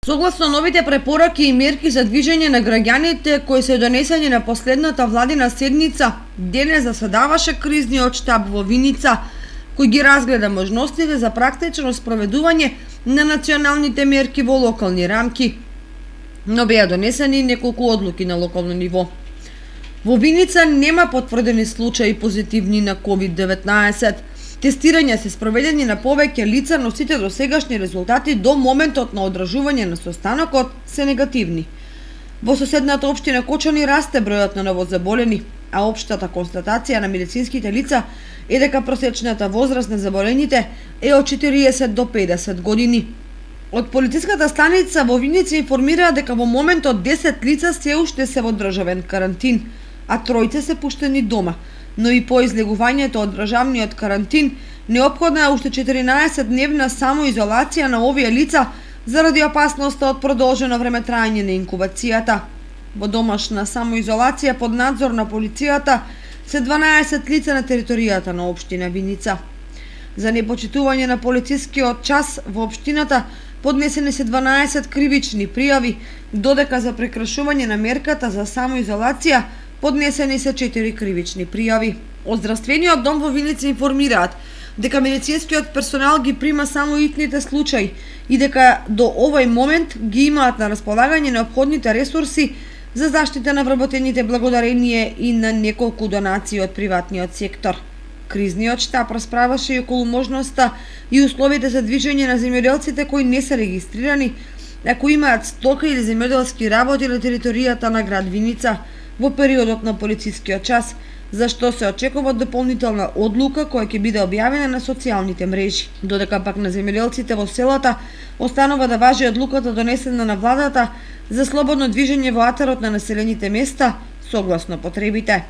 Согласно новите препораки и мерки за движење на граѓаните кои се донесени на последната владина седница, денес заседаваше кризниот штаб во Виница, кој ги разгледа можностите за практично спроведување на националните мерки во локални рамки, но беа донесени неколку одлуки на локално ниво. Во Виница нема потврдени случаи позитивни на COVID-19. Тестирања се спроведени на повеќе лица, но сите досегашни резултати до моментот на одржување на состанокот се негативни. Во соседната општина Кочани расте бројот на новозаболени, а општата констатација на медицинските лица е дека просечната возраст на заболените е од 40 до 50 години. Од полициската станица во Виница информираа дека во моментот 10 лица се уште се во државен карантин, а тројца се пуштени дома, но и по излегувањето од државниот карантин неопходна е уште 14-дневна самоизолација на овие лица заради опасноста од продолжено време траење на инкубацијата. Во домашна самоизолација под надзор на полицијата се 12 лица на територијата на општина Виница. За непочитување на полицискиот час во општината поднесени се 12 кривични пријави, додека за прекршување на мерката за самоизолација поднесени се 4 кривични пријави. Од здравствениот дом во Виница информираат дека медицинскиот персонал ги прима само итните случаи и дека до овој момент ги имаат на располагање неопходните ресурси за заштита на вработените благодарение и на неколку донации од приватниот сектор. Кризниот штаб расправаше и околу можноста и условите за движење на земјоделците кои не се регистрирани, ако имаат стока или земјоделски работи на територијата на град Виница во периодот на полицискиот час, за што се очекува дополнителна одлука која ќе биде објавена на социјалните мрежи. Додека пак на земјоделците во селата останува да важи одлуката донесена на владата за слободно движење во атарот на населените места согласно потребите.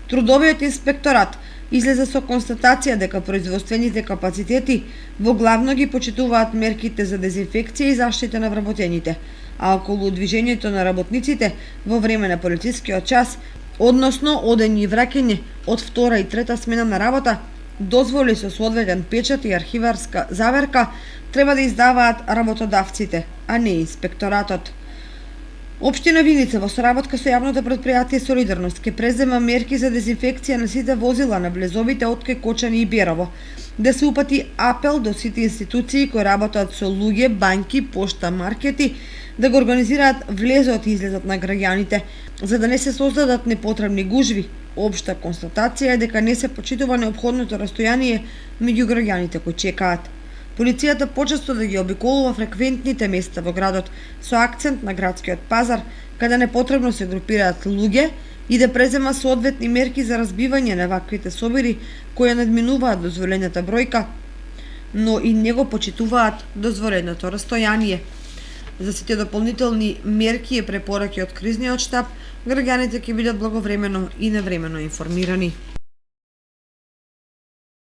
Трудовиот инспекторат излезе со констатација дека производствените капацитети во главно ги почитуваат мерките за дезинфекција и заштита на вработените, а околу движењето на работниците во време на полицискиот час, односно одење и враќање од втора и трета смена на работа, дозволи со соодветен печат и архиварска заверка треба да издаваат работодавците, а не инспекторатот. Општина Виница во соработка со јавното претпријатие Солидарност ќе презема мерки за дезинфекција на сите возила на влезовите од кај Кочани и Берово, да се упати апел до сите институции кои работат со луѓе, банки, пошта, маркети, да го организираат влезот и излезот на граѓаните, за да не се создадат непотребни гужви. Општа констатација е дека не се почитува неопходното растојание меѓу граѓаните кои чекаат. Полицијата почесто да ги обиколува фреквентните места во градот со акцент на градскиот пазар, каде непотребно се групираат луѓе, и да презема соодветни мерки за разбивање на ваквите собири кои надминуваат дозволената бројка, но и не го почитуваат дозволеното растојание. За сите дополнителни мерки и препораки од кризниот штаб, граѓаните ќе бидат благовремено и навремено информирани.